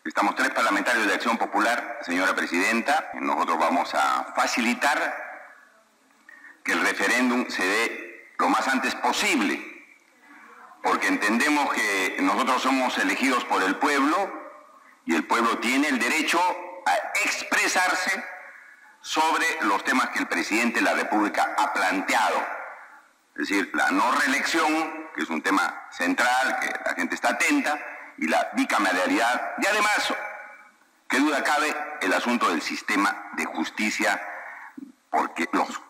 Estamos 3 parlamentarios de Acción Popular, señora presidenta. Nosotros vamos a facilitar que el referéndum se dé lo más antes posible, porque entendemos que nosotros somos elegidos por el pueblo y el pueblo tiene el derecho a expresarse sobre los temas que el presidente de la República ha planteado. Es decir, la no reelección, que es un tema central, que la gente está atenta, y la bicameralidad, y además, qué duda cabe, el asunto del sistema de justicia, porque los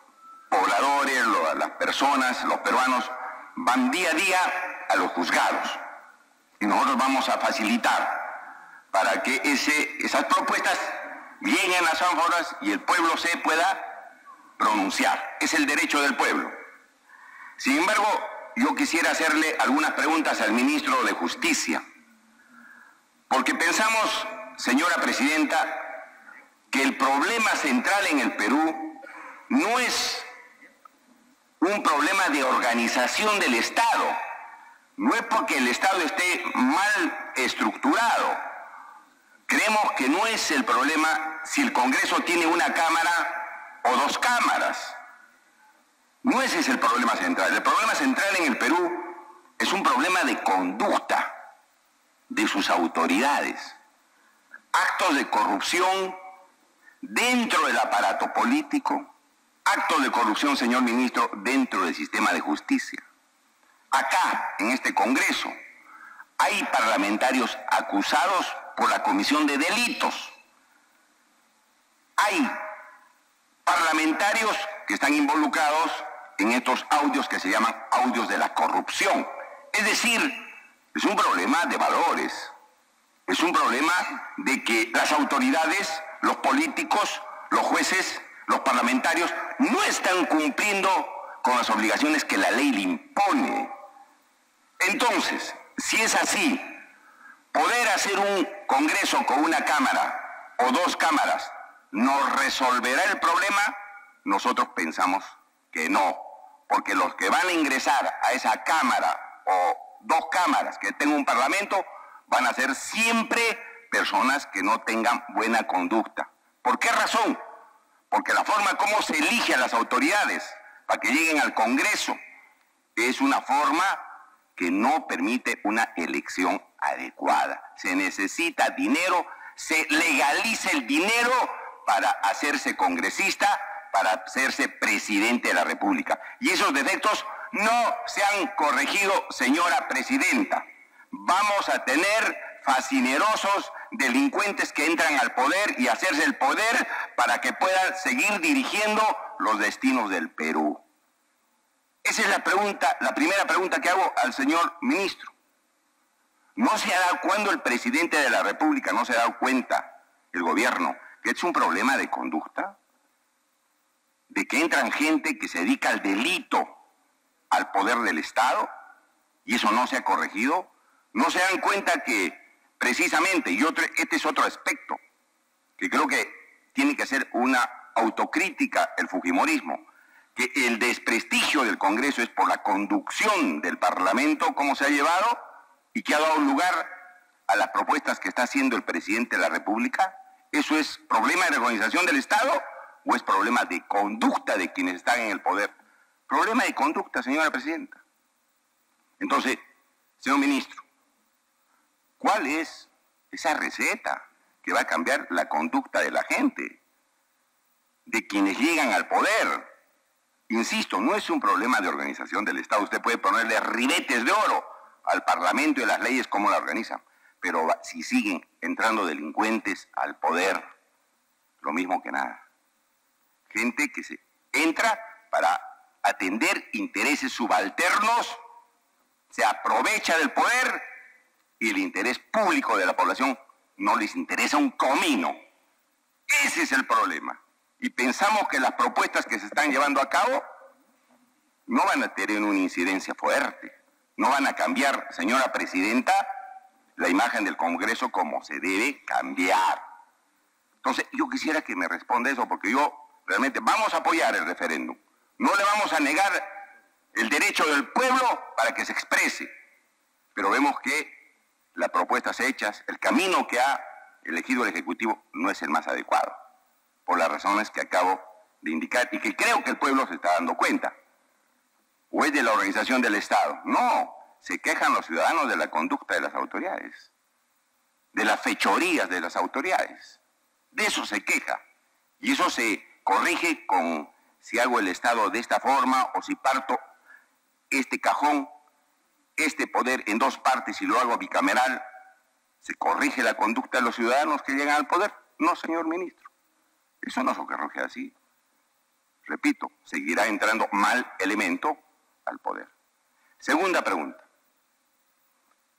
pobladores, las personas, los peruanos, van día a día a los juzgados. Y nosotros vamos a facilitar para que esas propuestas lleguen a las ánforas y el pueblo se pueda pronunciar. Es el derecho del pueblo. Sin embargo, yo quisiera hacerle algunas preguntas al ministro de Justicia, porque pensamos, señora presidenta, que el problema central en el Perú no es un problema de organización del Estado, no es porque el Estado esté mal estructurado. Creemos que no es el problema si el Congreso tiene una cámara o 2 cámaras. No ese es el problema central. El problema central en el Perú es un problema de conducta de sus autoridades. Actos de corrupción dentro del aparato político, actos de corrupción, señor ministro, dentro del sistema de justicia. Acá, en este Congreso, hay parlamentarios acusados por la comisión de delitos. Hay parlamentarios que están involucrados en estos audios que se llaman audios de la corrupción. Es decir, es un problema de valores, es un problema de que las autoridades, los políticos, los jueces, los parlamentarios no están cumpliendo con las obligaciones que la ley le impone. Entonces, si es así, poder hacer un Congreso con una cámara o 2 cámaras nos resolverá el problema. Nosotros pensamos que no, porque los que van a ingresar a esa cámara o 2 cámaras que tenga un parlamento van a ser siempre personas que no tengan buena conducta. ¿Por qué razón? Porque la forma como se elige a las autoridades para que lleguen al Congreso es una forma que no permite una elección adecuada. Se necesita dinero, se legaliza el dinero para hacerse congresista, para hacerse presidente de la República. Y esos defectos no se han corregido, señora presidenta. Vamos a tener fascinerosos delincuentes que entran al poder y hacerse el poder para que puedan seguir dirigiendo los destinos del Perú. Esa es la pregunta, la primera pregunta que hago al señor ministro. ¿No se ha dado cuando el presidente de la República no se ha dado cuenta, el gobierno, que es un problema de conducta? De que entran gente que se dedica al delito, al poder del Estado, y eso no se ha corregido. No se dan cuenta que precisamente, este es otro aspecto, que creo que tiene que hacer una autocrítica el fujimorismo, que el desprestigio del Congreso es por la conducción del Parlamento, cómo se ha llevado, y que ha dado lugar a las propuestas que está haciendo el presidente de la República. ¿Eso es problema de organización del Estado o es problema de conducta de quienes están en el poder? Problema de conducta, señora presidenta. Entonces, señor ministro, ¿cuál es esa receta que va a cambiar la conducta de la gente, de quienes llegan al poder? Insisto, no es un problema de organización del Estado. Usted puede ponerle ribetes de oro al Parlamento y las leyes como la organizan, pero si siguen entrando delincuentes al poder, lo mismo que nada. Gente que se entra para atender intereses subalternos, se aprovecha del poder y el interés público de la población no les interesa un comino. Ese es el problema. Y pensamos que las propuestas que se están llevando a cabo no van a tener una incidencia fuerte, no van a cambiar, señora presidenta, la imagen del Congreso como se debe cambiar. Entonces, yo quisiera que me responda eso, porque yo realmente vamos a apoyar el referéndum. No le vamos a negar el derecho del pueblo para que se exprese, pero vemos que las propuestas hechas, el camino que ha elegido el Ejecutivo no es el más adecuado, por las razones que acabo de indicar y que creo que el pueblo se está dando cuenta. ¿O es de la organización del Estado? No, se quejan los ciudadanos de la conducta de las autoridades, de las fechorías de las autoridades. De eso se queja. Y eso se corrige con si hago el Estado de esta forma o si parto este cajón, este poder en dos partes y lo hago bicameral. ¿Se corrige la conducta de los ciudadanos que llegan al poder? No, señor ministro. Eso no se corrige así. Repito, seguirá entrando mal elemento al poder. Segunda pregunta.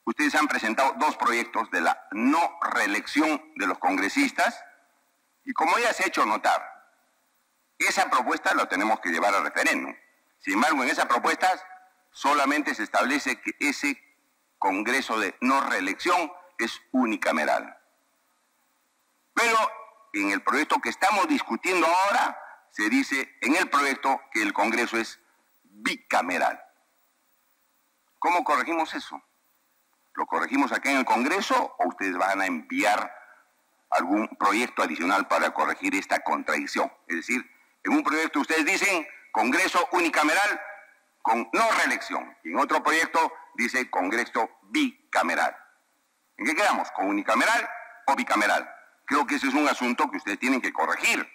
Ustedes han presentado dos proyectos de la no reelección de los congresistas y como ya se ha hecho notar, esa propuesta la tenemos que llevar a referéndum. Sin embargo, en esa propuesta solamente se establece que ese Congreso de no reelección es unicameral. Pero en el proyecto que estamos discutiendo ahora, se dice en el proyecto que el Congreso es bicameral. ¿Cómo corregimos eso? ¿Lo corregimos acá en el Congreso o ustedes van a enviar algún proyecto adicional para corregir esta contradicción? Es decir, en un proyecto ustedes dicen Congreso unicameral con no reelección. Y en otro proyecto dice Congreso bicameral. ¿En qué quedamos? ¿Con unicameral o bicameral? Creo que ese es un asunto que ustedes tienen que corregir.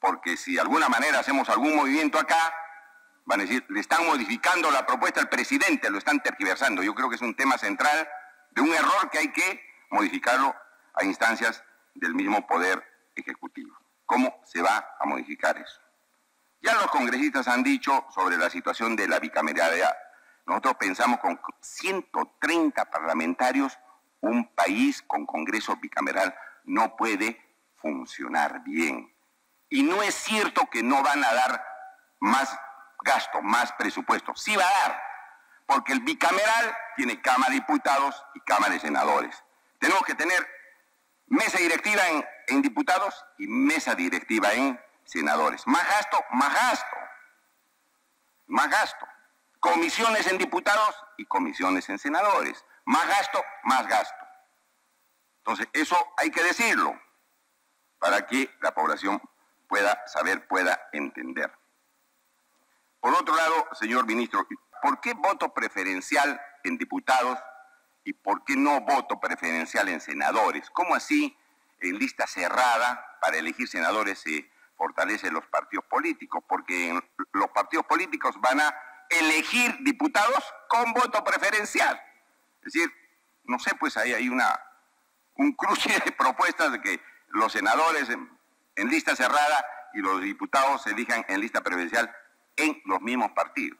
Porque si de alguna manera hacemos algún movimiento acá, van a decir, le están modificando la propuesta al presidente, lo están tergiversando. Yo creo que es un tema central de un error que hay que modificarlo a instancias del mismo Poder Ejecutivo. ¿Cómo se va a modificar eso? Ya los congresistas han dicho sobre la situación de la bicameralidad. Nosotros pensamos con 130 parlamentarios, un país con Congreso bicameral no puede funcionar bien. Y no es cierto que no van a dar más gasto, más presupuesto. Sí va a dar, porque el bicameral tiene Cámara de Diputados y Cámara de Senadores. Tenemos que tener mesa directiva en diputados y mesa directiva en senadores. Más gasto, más gasto. Más gasto. Comisiones en diputados y comisiones en senadores. Más gasto, más gasto. Entonces, eso hay que decirlo para que la población pueda saber, pueda entender. Por otro lado, señor ministro, ¿por qué voto preferencial en diputados y por qué no voto preferencial en senadores? ¿Cómo así en lista cerrada para elegir senadores se fortalecen los partidos políticos? Porque los partidos políticos van a elegir diputados con voto preferencial. Es decir, no sé, pues ahí hay un cruce de propuestas de que los senadores en lista cerrada y los diputados se elijan en lista preferencial en los mismos partidos.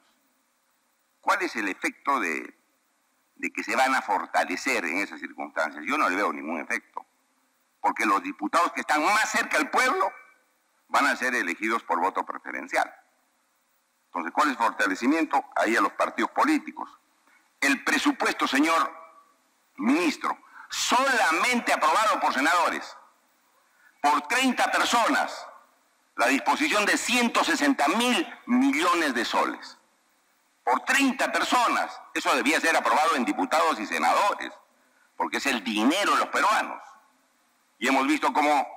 ¿Cuál es el efecto de que se van a fortalecer en esas circunstancias? Yo no le veo ningún efecto, porque los diputados que están más cerca al pueblo van a ser elegidos por voto preferencial. Entonces, ¿cuál es el fortalecimiento? Ahí a los partidos políticos. El presupuesto, señor ministro, solamente aprobado por senadores, por 30 personas, la disposición de 160.000 millones de soles. Por 30 personas. Eso debía ser aprobado en diputados y senadores, porque es el dinero de los peruanos. Y hemos visto cómo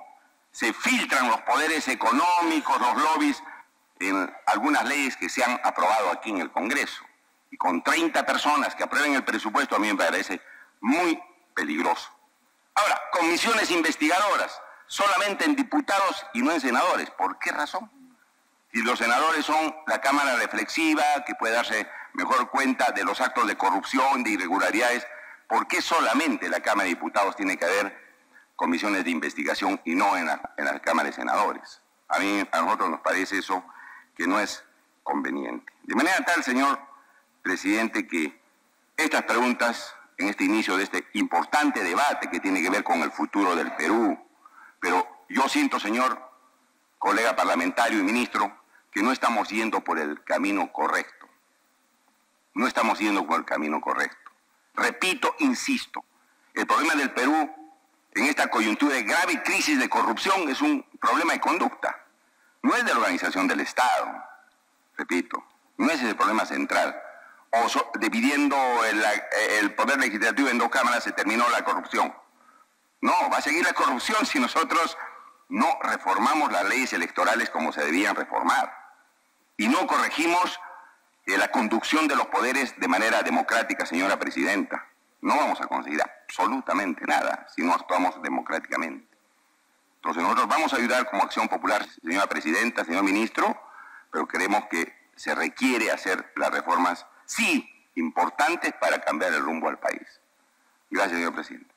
se filtran los poderes económicos, los lobbies, en algunas leyes que se han aprobado aquí en el Congreso. Y con 30 personas que aprueben el presupuesto a mí me parece muy peligroso. Ahora, comisiones investigadoras, solamente en diputados y no en senadores. ¿Por qué razón? Si los senadores son la Cámara reflexiva, que puede darse mejor cuenta de los actos de corrupción, de irregularidades, ¿por qué solamente la Cámara de Diputados tiene que haber comisiones de investigación y no en la Cámara de Senadores? A nosotros nos parece eso que no es conveniente. De manera tal, señor presidente, que estas preguntas en este inicio de este importante debate que tiene que ver con el futuro del Perú, pero yo siento, señor colega parlamentario y ministro, que no estamos yendo por el camino correcto. No estamos yendo por el camino correcto. Repito, insisto, el problema del Perú en esta coyuntura de grave crisis de corrupción es un problema de conducta. No es de la organización del Estado, repito, no es el problema central. Dividiendo el poder legislativo en dos cámaras se terminó la corrupción. No, va a seguir la corrupción si nosotros no reformamos las leyes electorales como se debían reformar y no corregimos la conducción de los poderes de manera democrática, señora presidenta. No vamos a conseguir absolutamente nada si no actuamos democráticamente. Entonces nosotros vamos a ayudar como Acción Popular, señora presidenta, señor ministro, pero creemos que se requiere hacer las reformas, sí, importantes para cambiar el rumbo al país. Gracias, señor presidente.